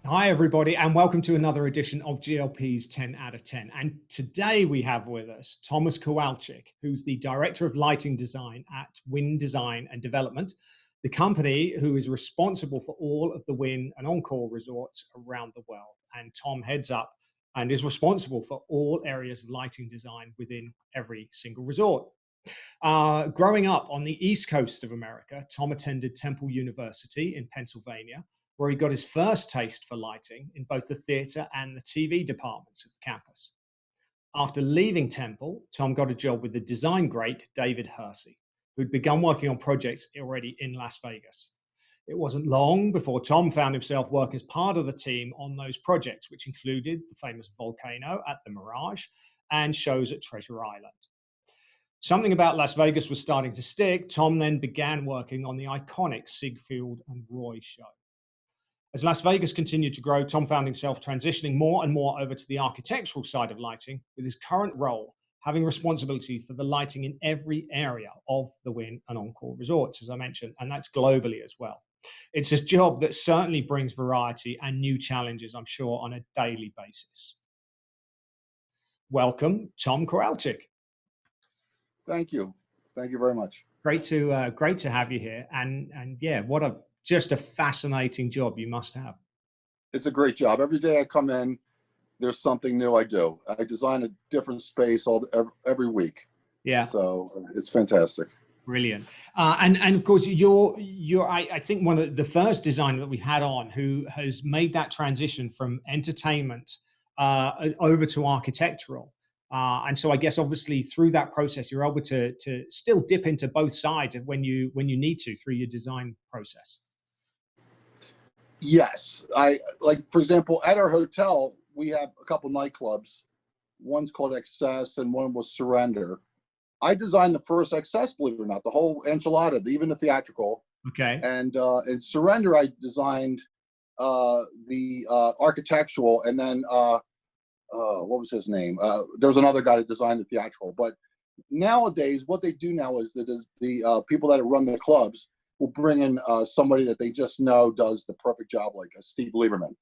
Hi, everybody, and welcome to another edition of GLP's 10 out of 10. And today we have with us Thomas Kowalczuk, who's the Director of Lighting Design at Wynn Design and Development, the company who is responsible for all of the Wynn and Encore resorts around the world. And Tom heads up and is responsible for all areas of lighting design within every single resort. Growing up on the East Coast of America, Tom attended Temple University in Pennsylvania, where he got his first taste for lighting in both the theater and the TV departments of the campus. After leaving Temple, Tom got a job with the design great David Hersey, who'd begun working on projects already in Las Vegas. It wasn't long before Tom found himself working as part of the team on those projects, which included the famous Volcano at the Mirage and shows at Treasure Island. Something about Las Vegas was starting to stick. Tom then began working on the iconic Siegfried and Roy show. As Las Vegas continued to grow, Tom found himself transitioning more and more over to the architectural side of lighting, with his current role having responsibility for the lighting in every area of the Wynn and Encore resorts, as I mentioned, and that's globally as well. It's a job that certainly brings variety and new challenges, I'm sure, on a daily basis. Welcome, Tom Kowalczuk. Thank you. Thank you very much. Great to have you here. And yeah, just a fascinating job you must have. It's a great job. Every day I come in, there's something new I do. I design a different space every week. Yeah. So it's fantastic. Brilliant. And of course, you're I think one of the first designer that we've had on who has made that transition from entertainment over to architectural. And so I guess obviously through that process, you're able to still dip into both sides of when you need to through your design process. Yes. For example, at our hotel, we have a couple nightclubs. One's called Excess and one was Surrender. I designed the first Excess, believe it or not, the whole enchilada, even the theatrical. Okay. And in Surrender, I designed the architectural, and then what was his name? There was another guy that designed the theatrical. But nowadays, what they do now is that the people that run the clubs will bring in somebody that they just know does the perfect job, like Steve Lieberman.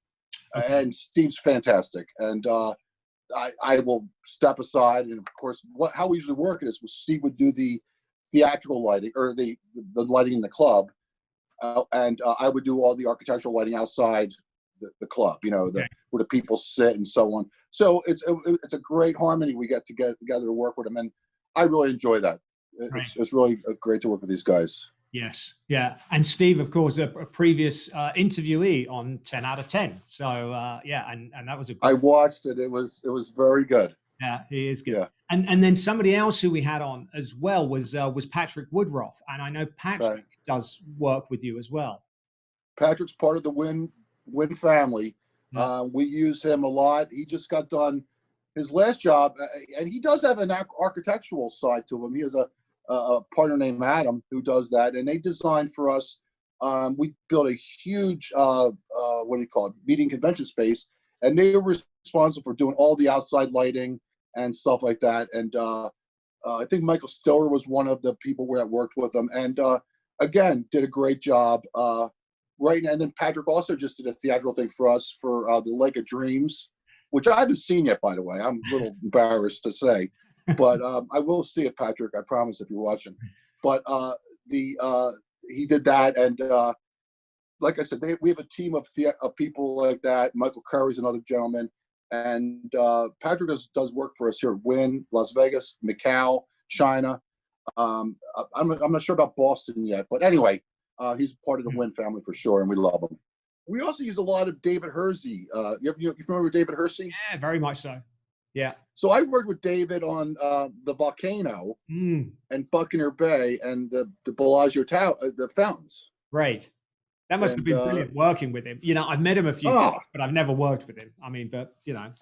Okay. And Steve's fantastic. And I will step aside. And of course, how we usually work it is Steve would do the theatrical lighting or the lighting in the club. And I would do all the architectural lighting outside the club, okay, where the people sit and so on. So it's a great harmony we get together to work with them. And I really enjoy that. Right. It's really great to work with these guys. Yes. Yeah. And Steve, of course, a previous interviewee on 10 out of 10. So yeah, and that was I watched it. It was very good. Yeah, he is good. Yeah. And then somebody else who we had on as well was Patrick Woodruff. And I know Patrick does work with you as well. Patrick's part of the Wynn family. Yeah. We use him a lot. He just got done his last job, and he does have an architectural side to him. He has a partner named Adam who does that, and they designed for us. We built a huge meeting convention space, and they were responsible for doing all the outside lighting and stuff like that. And I think Michael Stiller was one of the people that worked with them, and again did a great job. Right now, and then Patrick also just did a theatrical thing for us for the Lake of Dreams, which I haven't seen yet, by the way. I'm a little embarrassed to say, but I will see it, Patrick. I promise if you're watching. But he did that, and like I said, we have a team of people like that. Michael Curry's another gentleman, and Patrick does work for us here at Wynn, Las Vegas, Macau, China. I'm not sure about Boston yet, but anyway. He's part of the Wynn family for sure, and we love him. We also use a lot of David Hersey. You familiar with David Hersey? Yeah, very much so. Yeah. So I worked with David on the Volcano and Buccaneer Bay and the Bellagio Tower, the fountains. Right. That must have been brilliant working with him. I've met him a few times, but I've never worked with him. I mean, but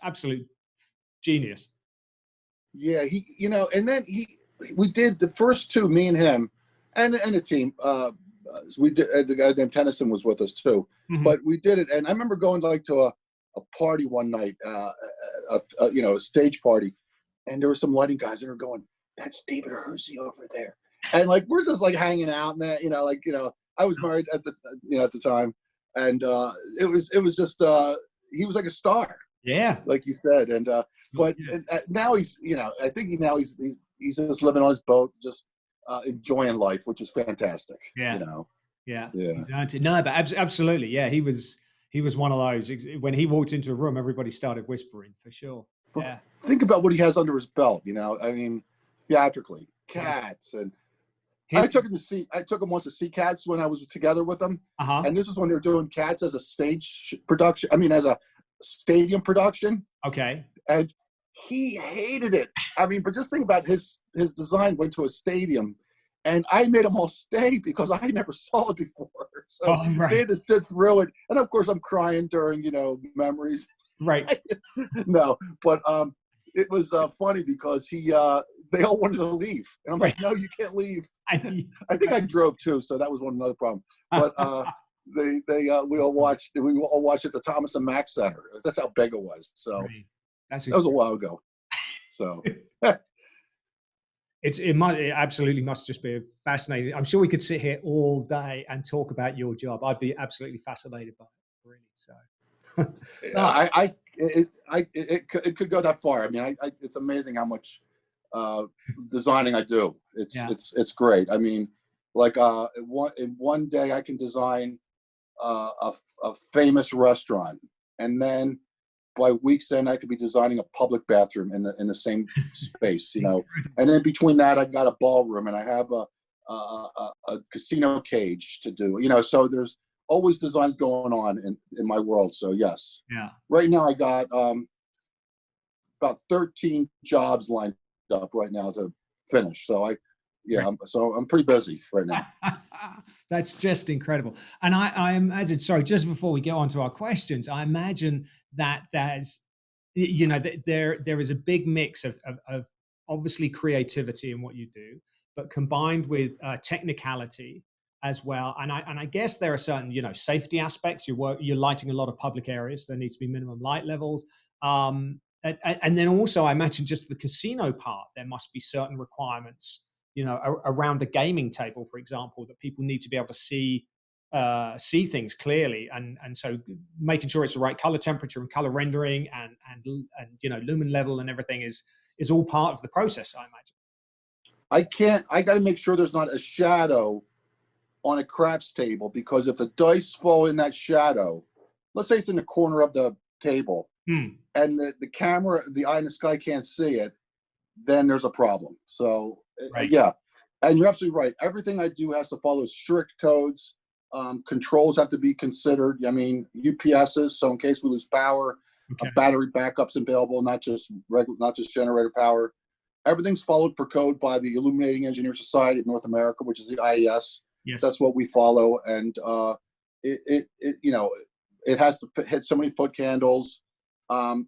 absolute genius. Yeah, and then we did the first two, me and him, and a team. We did. The guy named Tennyson was with us too, but we did it. And I remember going to a party one night, a stage party, and there were some lighting guys that were going, "That's David Hersey over there," and we're just hanging out, man. I was married at the time, and it was just he was like a star, Yeah. like you said, and but now he's, I think now he's just living on his boat, just enjoying life, which is fantastic. Yeah. Yeah. He's earned it. No, but absolutely, yeah. He was one of those. When he walked into a room, everybody started whispering, for sure. Yeah. Think about what he has under his belt. I mean, theatrically, Cats, and I took him once to see Cats when I was together with him, and this is when they were doing Cats as a stage production. I mean, as a stadium production. Okay. And he hated it. I mean, but just think about his design went to a stadium, and I made them all stay because I never saw it before. So they had to sit through it. And of course I'm crying during, memories. Right. No, but it was funny because they all wanted to leave. And I'm like, no, you can't leave. I think I drove too, so that was another problem. But we all watched at the Thomas and Mack Center. That's how big it was. So that was a while ago. So it absolutely must just be fascinating. I'm sure we could sit here all day and talk about your job. I'd be absolutely fascinated by it, really. So it could go that far. I mean, it's amazing how much designing I do. It's great. I mean, like in one day I can design a famous restaurant, and then by week's end I could be designing a public bathroom in the same space, and then between that I've got a ballroom, and I have a casino cage to do, so there's always designs going on in my world. So yes, right now I got about 13 jobs lined up right now to finish, so I'm pretty busy right now. That's just incredible. And I imagine, sorry, just before we go on to our questions, I imagine that there's, there is a big mix of obviously creativity in what you do, but combined with technicality as well. And I guess there are certain, safety aspects. You're lighting a lot of public areas. There needs to be minimum light levels. And then also I imagine just the casino part, there must be certain requirements, around a gaming table, for example, that people need to be able to see things clearly, and so making sure it's the right color temperature and color rendering and lumen level and everything is all part of the process, I imagine. I got to make sure there's not a shadow on a craps table, because if the dice fall in that shadow, let's say it's in the corner of the table, and the camera, the eye in the sky can't see it, then there's a problem. So yeah, and you're absolutely right. Everything I do has to follow strict codes. Controls have to be considered. I mean, UPSs, so in case we lose power, battery backups available, not just generator power. Everything's followed per code by the Illuminating Engineer Society of North America, which is the IES. Yes. That's what we follow, and it has to hit so many foot candles.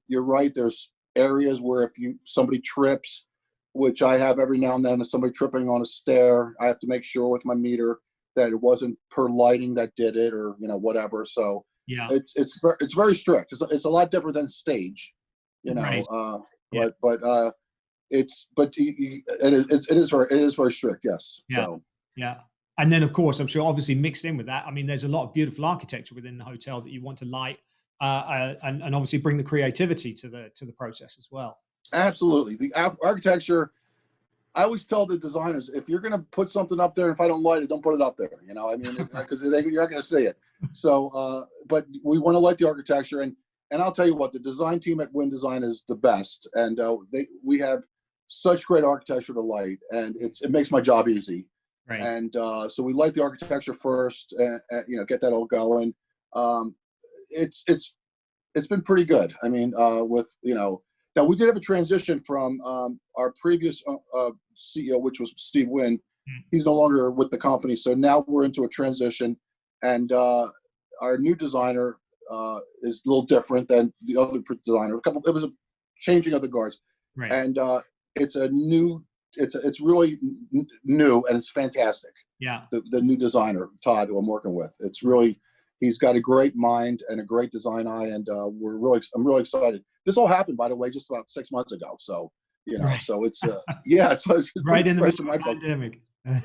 You're right. There's areas where if somebody trips, which I have every now and then, if somebody tripping on a stair, I have to make sure with my meter that it wasn't per lighting that did it, or whatever. So it's very strict. It's a lot different than stage, Right. But it is very strict. Yes. Yeah. So. Yeah. And then, of course, I'm sure obviously mixed in with that, I mean, there's a lot of beautiful architecture within the hotel that you want to light, and obviously bring the creativity to the process as well. Absolutely. The architecture, I always tell the designers, if you're going to put something up there, if I don't like it, don't put it up there. I mean, because you're not going to see it. So, but we want to like the architecture, and I'll tell you what, the design team at Wynn Design is the best, and we have such great architecture to light, and it makes my job easy. Right. And so we light the architecture first, and get that all going. It's been pretty good. I mean, with now we did have a transition from our previous CEO, which was Steve Wynn. He's no longer with the company, so now we're into a transition, and our new designer is a little different than the other designer. It was a changing of the guards, right. And it's really new, and it's fantastic. Yeah. The new designer, Todd, who I'm working with, he's got a great mind and a great design eye, and I'm really excited. This all happened, by the way, just about 6 months ago. So, right. So it's, so it's right in the middle of a pandemic. In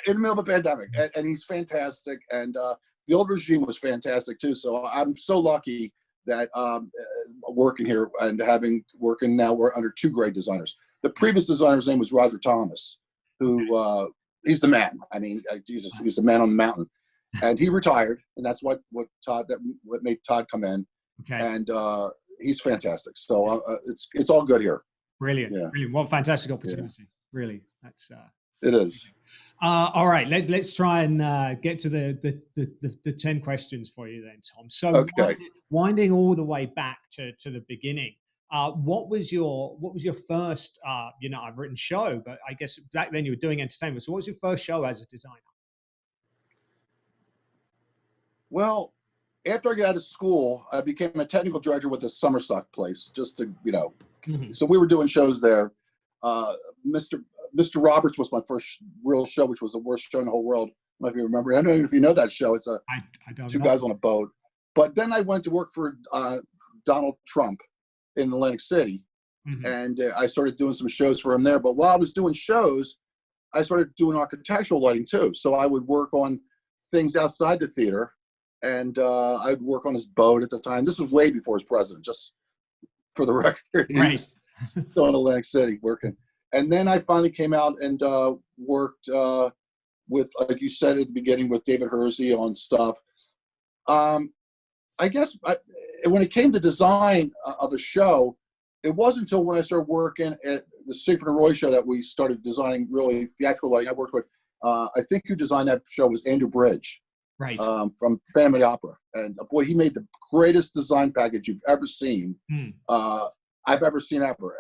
the middle of a pandemic. And he's fantastic. And the old regime was fantastic too. So I'm so lucky that working here and working now, we're under two great designers. The previous designer's name was Roger Thomas, who he's the man. I mean, Jesus, he's the man on the mountain, and he retired, and that's what made Todd come in. Okay. And he's fantastic. So it's all good here. Brilliant. Yeah. Brilliant. What a fantastic opportunity. Yeah. Really. That's it is. All right, let's try and get to the 10 questions for you then, Tom. So okay. Winding all the way back to the beginning, what was your first I've written show, but I guess back then you were doing entertainment. So what was your first show as a designer? Well, after I got out of school, I became a technical director with a summer stock place, just to, mm-hmm. So we were doing shows there. Mr. Roberts was my first real show, which was the worst show in the whole world. I don't know if you remember. I don't know if you know that show. It's I don't two know. Guys on a boat. But then I went to work for Donald Trump in Atlantic City, mm-hmm. and I started doing some shows for him there. But while I was doing shows, I started doing architectural lighting too. So I would work on things outside the theater, and I'd work on his boat at the time. This was way before his president, just for the record. Right. He was still in Atlantic City working. And then I finally came out and worked with, like you said at the beginning, with David Hersey on stuff. I guess when it came to design of a show, it wasn't until when I started working at the Siegfried and Roy show that we started designing really theatrical lighting. I worked with, I think who designed that show was Andrew Bridge, right, from Family Opera. And boy, he made the greatest design package you've ever seen. I've ever seen ever.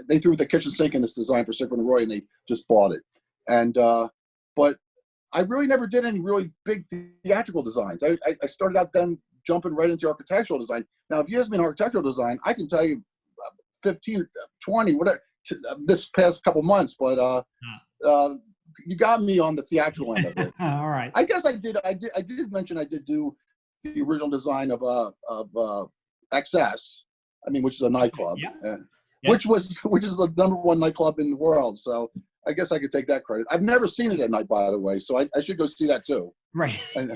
They threw the kitchen sink in this design for Siegfried and Roy, and they just bought it. And but I really never did any really big theatrical designs. I started out then jumping right into architectural design. Now, if you ask me in architectural design, I can tell you 15, 20, whatever, this past couple months. But you got me on the theatrical end of it. All right. I guess I did mention I did do the original design of XS. I mean, which is a nightclub, which is the #1 nightclub in the world. So I guess I could take that credit. I've never seen it at night, by the way, so I should go see that too. Right. And,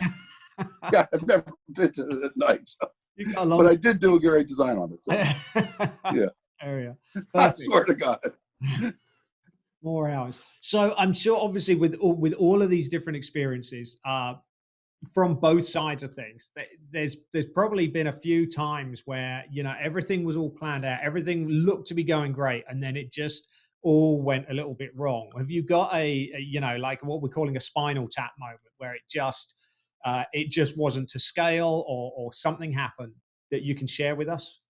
yeah, I've never been to it at night, so. But I did do a great design on it. So. Yeah. Area. I swear to God. More hours. So I'm sure, obviously, with all of these different experiences, from both sides of things, there's probably been a few times where everything was all planned out, everything looked to be going great, and then it just all went a little bit wrong. Have you got a like what we're calling a spinal tap moment, where it just wasn't to scale, or something happened that you can share with us?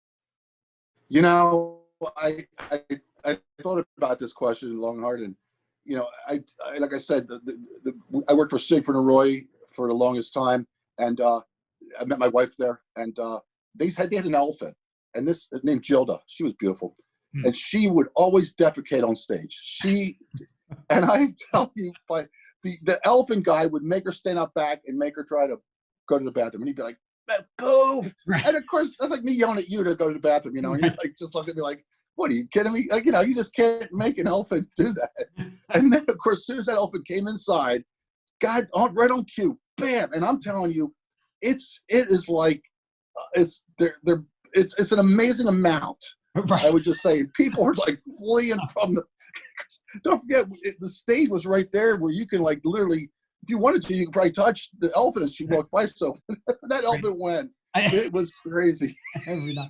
I thought about this question long and hard, and I like I said, I worked for Siegfried and Roy for the longest time, and I met my wife there, and they had an elephant, and this named Gilda. She was beautiful, and she would always defecate on stage. And I tell you, the elephant guy would make her stand up back and make her try to go to the bathroom, and he'd be like, "Go!" Right. And of course, that's like me yelling at you to go to the bathroom, and you're like just looking at me like, "What are you kidding me?" Like, you just can't make an elephant do that. And then, of course, as soon as that elephant came inside, God, right on cue, bam! And I'm telling you, it is like it's an amazing amount. Right. I would just say people were like fleeing from the. Don't forget, the stage was right there where you can like literally, if you wanted to, you could probably touch the elephant as she walked by. So that elephant went. It was crazy. Every night.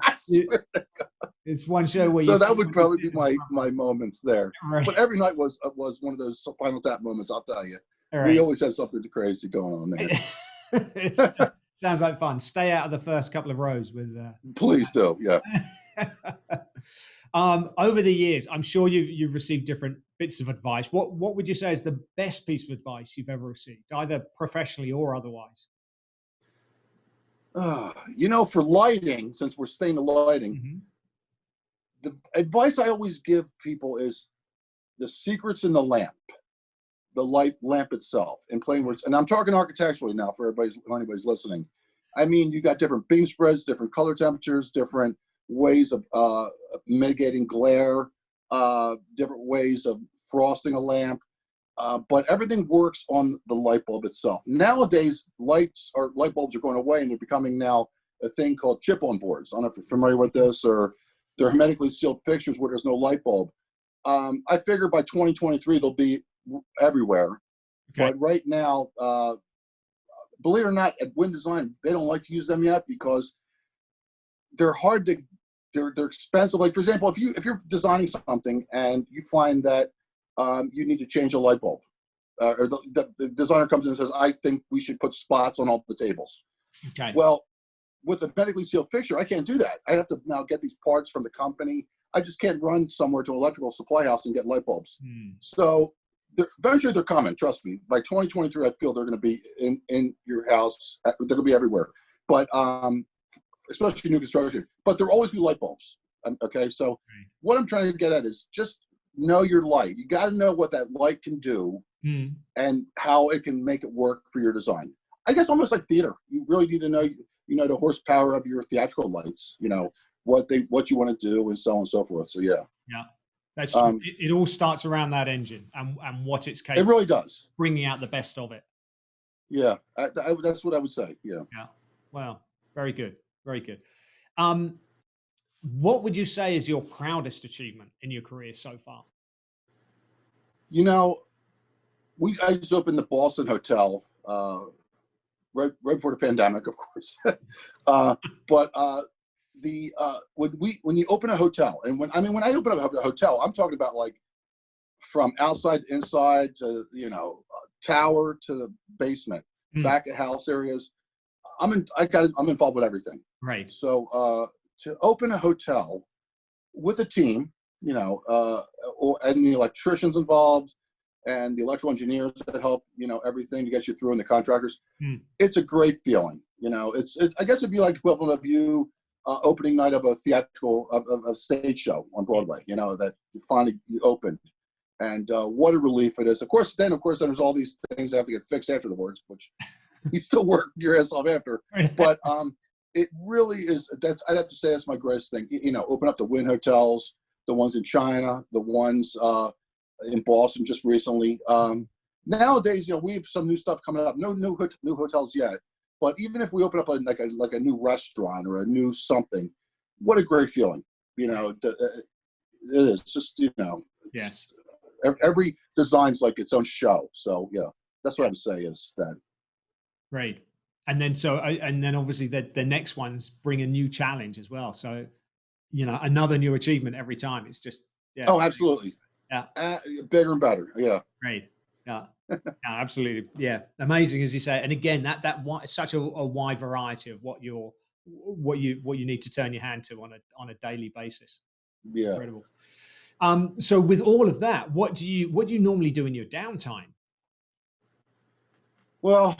It's one show where so that would probably be my moments there. Right. But every night was one of those Spinal Tap moments. I'll tell you. Right. We always had something crazy going on there. Sounds like fun. Stay out of the first couple of rows with. Please do, yeah. Over the years, I'm sure you've received different bits of advice. What would you say is the best piece of advice you've ever received, either professionally or otherwise? For lighting, since we're staying to lighting, the advice I always give people is the secret's in the lamp. The lamp itself, in plain words, and I'm talking architecturally now for anybody's listening. I mean, you got different beam spreads, different color temperatures, different ways of mitigating glare, different ways of frosting a lamp. but everything works on the light bulb itself. Nowadays, light bulbs are going away, and they're becoming now a thing called chip-on boards. I don't know if you're familiar with this, or they're hermetically sealed fixtures where there's no light bulb. I figure by 2023 they'll be everywhere. Okay. But right now, believe it or not, at Wynn Design, they don't like to use them yet because they're hard to. They're expensive. Like, for example, if you're designing something and you find that you need to change a light bulb, or the designer comes in and says, "I think we should put spots on all the tables." Okay. Well, with the medically sealed fixture, I can't do that. I have to now get these parts from the company. I just can't run somewhere to an electrical supply house and get light bulbs. So eventually they're coming. Trust me. By 2023, I feel they're going to be in your house. They're going to be everywhere. But especially new construction, but there'll always be light bulbs. Okay, so what I'm trying to get at is just know your light. You got to know what that light can do and how it can make it work for your design. I guess almost like theater. You really need to know, the horsepower of your theatrical lights. What you want to do, and so on and so forth. So yeah, that's true. It all starts around that engine and what it's capable. It really does, bringing out the best of it. Yeah, that's what I would say. Yeah. Wow, very good. Very good. What would you say is your proudest achievement in your career so far? I just opened the Boston hotel right before the pandemic, of course. But when you open a hotel, and when I open up a hotel, I'm talking about like from outside to inside to tower to the basement, back of house areas. I'm involved with everything. Right. So to open a hotel with a team, and the electricians involved and the electrical engineers that help, everything to get you through, and the contractors, it's a great feeling. I guess it'd be like equivalent of you opening night of a theatrical of a stage show on Broadway. That you finally opened, and what a relief it is. Of course, then there's all these things that have to get fixed afterwards, which you still work your ass off after. But it really is. I'd have to say that's my greatest thing. Open up the Wynn hotels, the ones in China, the ones in Boston just recently. Nowadays, we have some new stuff coming up. No new hotels yet, but even if we open up like a new restaurant or a new something, what a great feeling. It is just yes. Every design's like its own show. So yeah, that's what I would say is that. Right. And then obviously the next ones bring a new challenge as well. So, another new achievement every time. It's just, Oh, absolutely. Yeah. Bigger and better. Yeah. Great. Yeah. Absolutely. Yeah. Amazing, as you say. And again, that such a wide variety of what you need to turn your hand to on a daily basis. Yeah. Incredible. So with all of that, what do you normally do in your downtime? Well,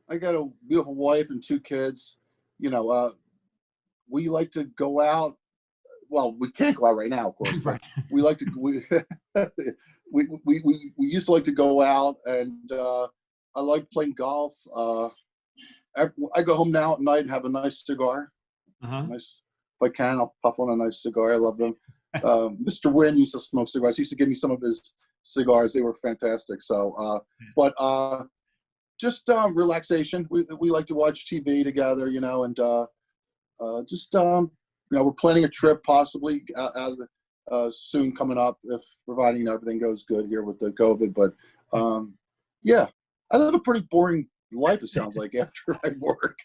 I got a beautiful wife and 2 kids. We like to go out. Well, we can't go out right now, of course. But we like to. We used to like to go out, and I like playing golf. I go home now at night and have a nice cigar. Nice, if I can, I'll puff on a nice cigar. I love them. Mr. Wynn used to smoke cigars. He used to give me some of his cigars. They were fantastic. So, but just relaxation. We like to watch TV together, and just we're planning a trip possibly out of soon coming up, if providing everything goes good here with the COVID. But yeah, I live a pretty boring life, it sounds like, after I work.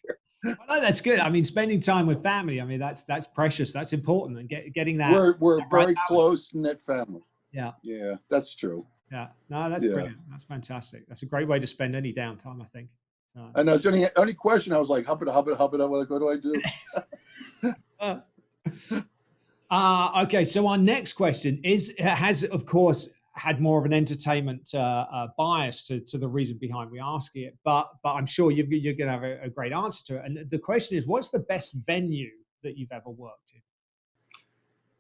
Well, that's good. I mean, spending time with family. I mean, that's precious. That's important, and getting that. We're a very close knit family. Yeah. Yeah, that's true. Yeah. No, that's brilliant. That's fantastic. That's a great way to spend any downtime, I think. And that's the only question. I was like, hub it. What do I do? Okay. So our next question has, of course, had more of an entertainment bias to the reason behind we ask it, but I'm sure you're going to have a great answer to it. And the question is, what's the best venue that you've ever worked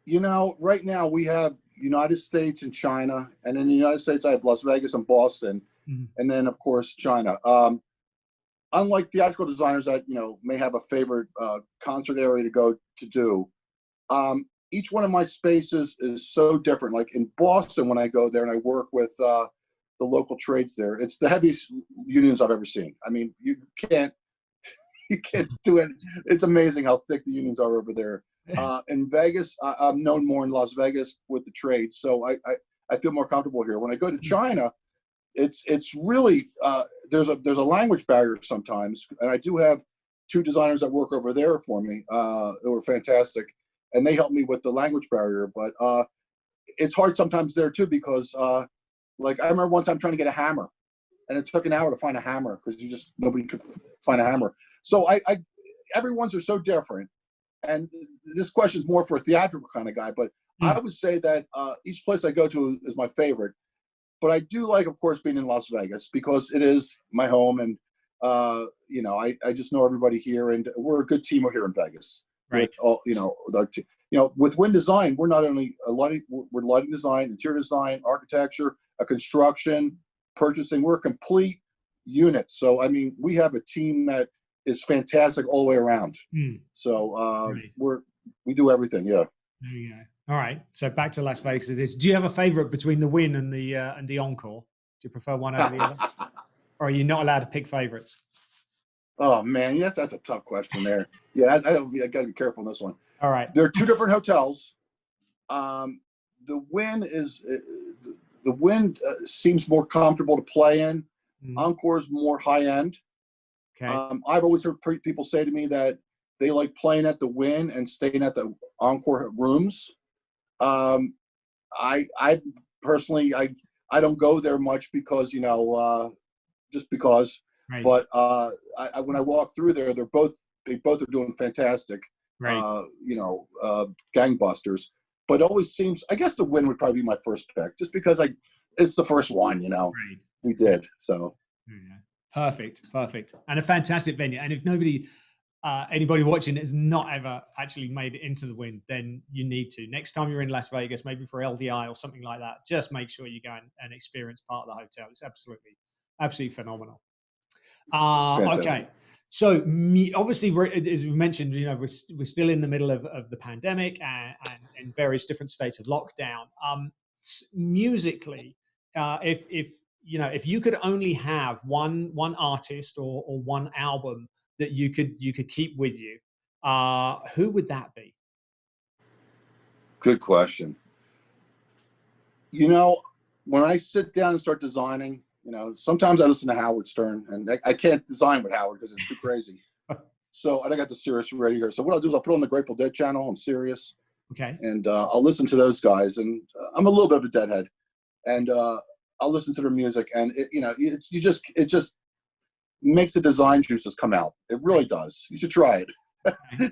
in? Right now we have United States and China, and in the United States I have Las Vegas and Boston, and then of course China. Unlike theatrical designers that may have a favorite concert area to go to do, each one of my spaces is so different. Like in Boston, when I go there and I work with the local trades there, it's the heaviest unions I've ever seen. I mean, you can't do it. It's amazing how thick the unions are over there. In Vegas, I'm known more in Las Vegas with the trades, so I feel more comfortable here. When I go to China, it's really there's a language barrier sometimes, and I do have 2 designers that work over there for me. They were fantastic, and they helped me with the language barrier. But it's hard sometimes there too, because like I remember one time trying to get a hammer, and it took an hour to find a hammer because nobody could find a hammer. So everyone's are so different. And this question is more for a theatrical kind of guy, but I would say that each place I go to is my favorite. But I do like, of course, being in Las Vegas because it is my home, and you know, I just know everybody here, and we're a good team here in Vegas. Right. With all, you know, with Wynn Design, we're not only we're lighting design, interior design, architecture, construction, purchasing. We're a complete unit. So I mean, we have a team that is fantastic all the way around. So we do everything. Yeah. There you go. All right. So back to Las Vegas it is. Do you have a favorite between the Wynn and the Encore? Do you prefer one over the other? Or are you not allowed to pick favorites? Oh man, yes, that's a tough question there. Yeah, I got to be careful on this one. All right. There are 2 different hotels. The Wynn seems more comfortable to play in. Encore's more high end. Okay. I've always heard people say to me that they like playing at the Wynn and staying at the Encore rooms. I personally, I don't go there much because, you know, just because. Right. But when I walk through there, they both are doing fantastic. Right. You know, gangbusters. But it always seems, I guess the Wynn would probably be my first pick, just because it's the first one. You know, right. We did so. Yeah. Perfect, and a fantastic venue. And if anybody watching has not ever actually made it into the Wynn, then you need to. Next time you're in Las Vegas, maybe for LDI or something like that, just make sure you go and experience part of the hotel. It's absolutely phenomenal. Okay. So obviously, as we mentioned, you know, we're still in the middle of the pandemic and in various different states of lockdown. Musically, if you could only have one artist or one album that you could keep with you, who would that be? Good question. You know, when I sit down and start designing, you know, sometimes I listen to Howard Stern, and I can't design with Howard because it's too crazy. So I got the Sirius radio here. So what I'll do is I'll put on the Grateful Dead channel on Sirius. Okay. And I'll listen to those guys. And I'm a little bit of a deadhead. And I'll listen to their music. And, it just makes the design juices come out. It really does. You should try it.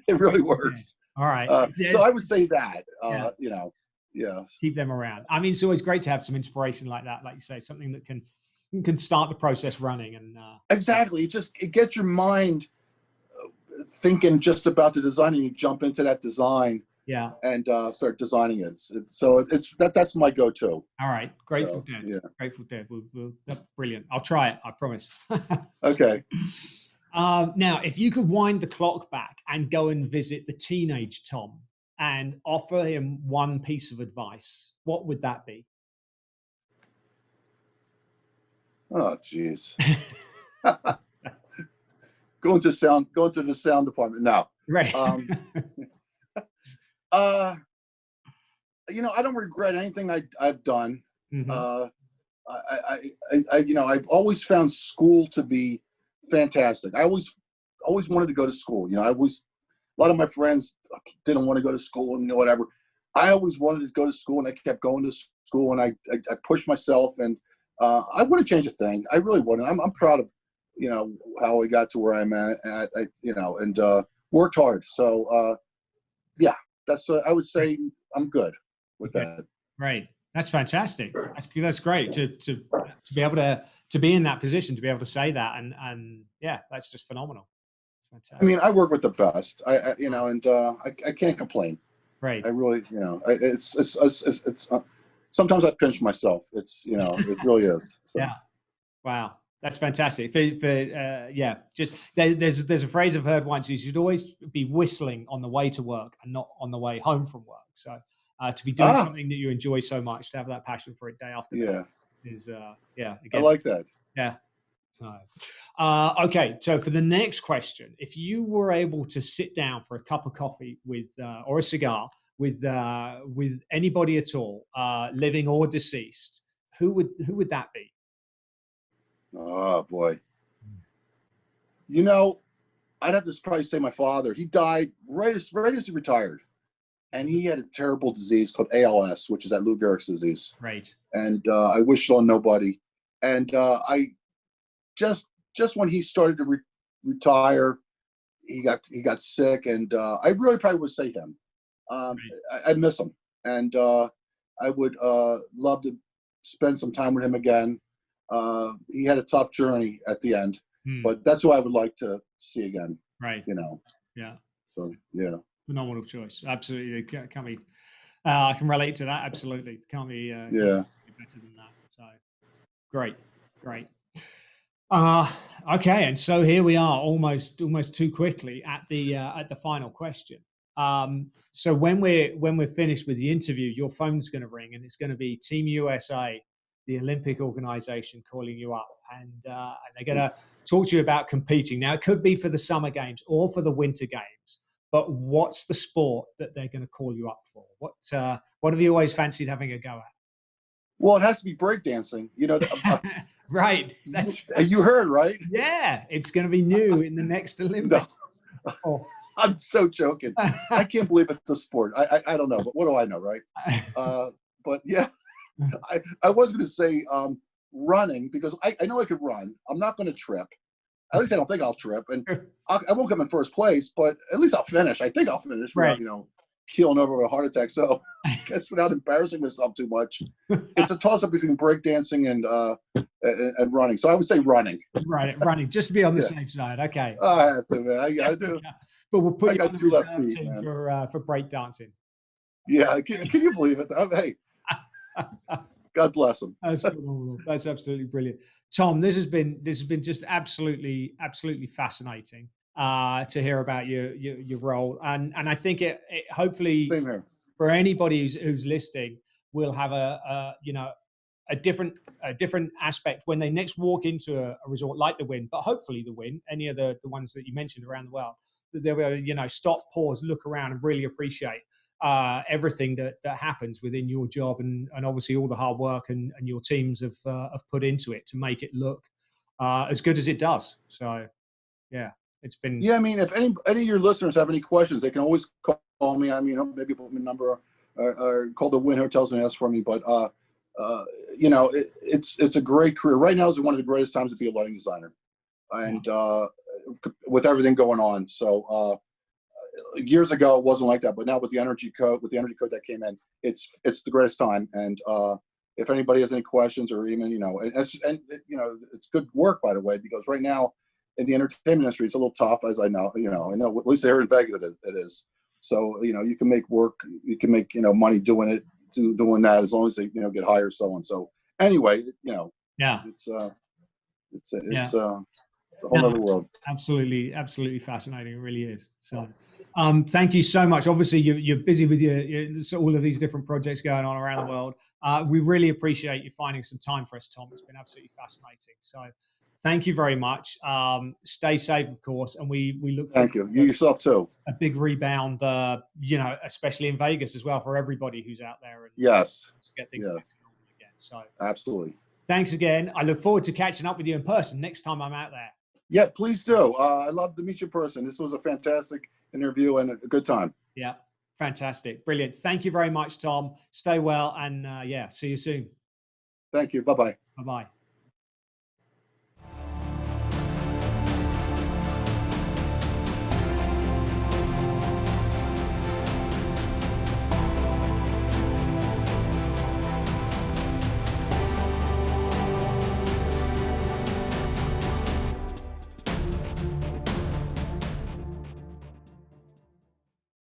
It really works. All right. So I would say that, yeah. Keep them around. I mean, it's always great to have some inspiration like that. Like you say, something that can start the process running. And exactly. It gets your mind thinking just about the design, and you jump into that design. Yeah. And start designing it. That's my go-to. All right. Grateful Dead. Yeah. Grateful Dead. That's brilliant. I'll try it. I promise. Okay. Now, if you could wind the clock back and go and visit the teenage Tom and offer him one piece of advice, what would that be? Oh, geez. Go into the sound department now. Right. I don't regret anything I've done. Mm-hmm. I've always found school to be fantastic. I always wanted to go to school. You know, a lot of my friends didn't want to go to school and whatever. I always wanted to go to school, and I kept going to school, and I pushed myself, and I wouldn't change a thing. I really wouldn't. I'm proud of, how I got to where I'm at, and worked hard. So, yeah, that's, I would say I'm good with that. Right. That's fantastic. That's great to be able to be in that position, to be able to say that. And yeah, that's just phenomenal. It's fantastic. I mean, I work with the best, I can't complain. Right. I really, it's sometimes I pinch myself. It's, it really is. So. Yeah. Wow. That's fantastic. Yeah, just there's a phrase I've heard once: you should always be whistling on the way to work and not on the way home from work. So to be doing something that you enjoy so much, to have that passion for it day after day is again, I like that. Yeah. Okay, so for the next question, if you were able to sit down for a cup of coffee with or a cigar with anybody at all, living or deceased, who would that be? Oh boy. You know, I'd have to probably say my father. He died right as he retired, and he had a terrible disease called ALS, which is that Lou Gehrig's disease. Right. And I wished it on nobody. And I just when he started to retire, he got sick, and I really probably would say him. Right. I miss him, and I would love to spend some time with him again. He had a tough journey at the end, but that's who I would like to see again. Right. You know. Yeah. So yeah. Phenomenal choice. Absolutely. Can't be. I can relate to that. Absolutely. Can't be. Can't be better than that. So great. Okay, and so here we are, almost too quickly at the final question. So when we're finished with the interview, your phone's going to ring, and it's going to be Team USA, the Olympic organization, calling you up, and they're going to talk to you about competing. Now, it could be for the Summer Games or for the Winter Games, but what's the sport that they're going to call you up for? What have you always fancied having a go at? Well, it has to be breakdancing. You know, right. You heard, right? Yeah, it's going to be new in the next Olympics. No. Oh. I'm so joking. I can't believe it's a sport. I don't know, but what do I know, right? But yeah, I was going to say running, because I know I could run. I'm not going to trip. At least I don't think I'll trip, and I won't come in first place, but at least I'll finish. I think I'll finish without, keeling over with a heart attack. So I guess without embarrassing myself too much, it's a toss up between breakdancing and running. So I would say running. Right, running, just to be on the safe side. Okay. I have to, man. I do. But we'll put you on the reserve team for breakdancing. Yeah, can you believe it? Hey, God bless him. That's phenomenal. That's absolutely brilliant, Tom. This has been just absolutely fascinating to hear about your role, and I think it hopefully for anybody who's listening will have a different aspect when they next walk into a resort like the Wynn, but hopefully the Wynn, any of the ones that you mentioned around the world, that they'll be able to, stop, pause, look around, and really appreciate everything that happens within your job, and obviously all the hard work and your teams have put into it to make it look as good as it does. So yeah, it's been. Yeah, I mean, if any of your listeners have any questions, they can always call me. I mean, maybe put my number or call the Wynn Hotels and ask for me. But it's a great career. Right now is one of the greatest times to be a lighting designer, and with everything going on. So years ago it wasn't like that, but now with the energy code that came in, it's the greatest time. And if anybody has any questions, or even it's good work, by the way, because right now in the entertainment industry it's a little tough, as I know at least here in Vegas it is. So you can make money doing that, as long as they get hired, so on. So anyway, it's a whole other world. Absolutely fascinating. It really is. So thank you so much. Obviously you're busy with all of these different projects going on around the world. We really appreciate you finding some time for us, Tom. It's been absolutely fascinating. So thank you very much. Stay safe, of course, and we look forward. Thank you. You yourself too. A big rebound, especially in Vegas as well, for everybody who's out there. And yes. To get things back to normal again. So absolutely. Thanks again. I look forward to catching up with you in person next time I'm out there. Yeah, please do. I love to meet you in person. This was a fantastic interview and a good time. Yeah, fantastic. Brilliant. Thank you very much, Tom. Stay well, and see you soon. Thank you. Bye-bye. Bye-bye.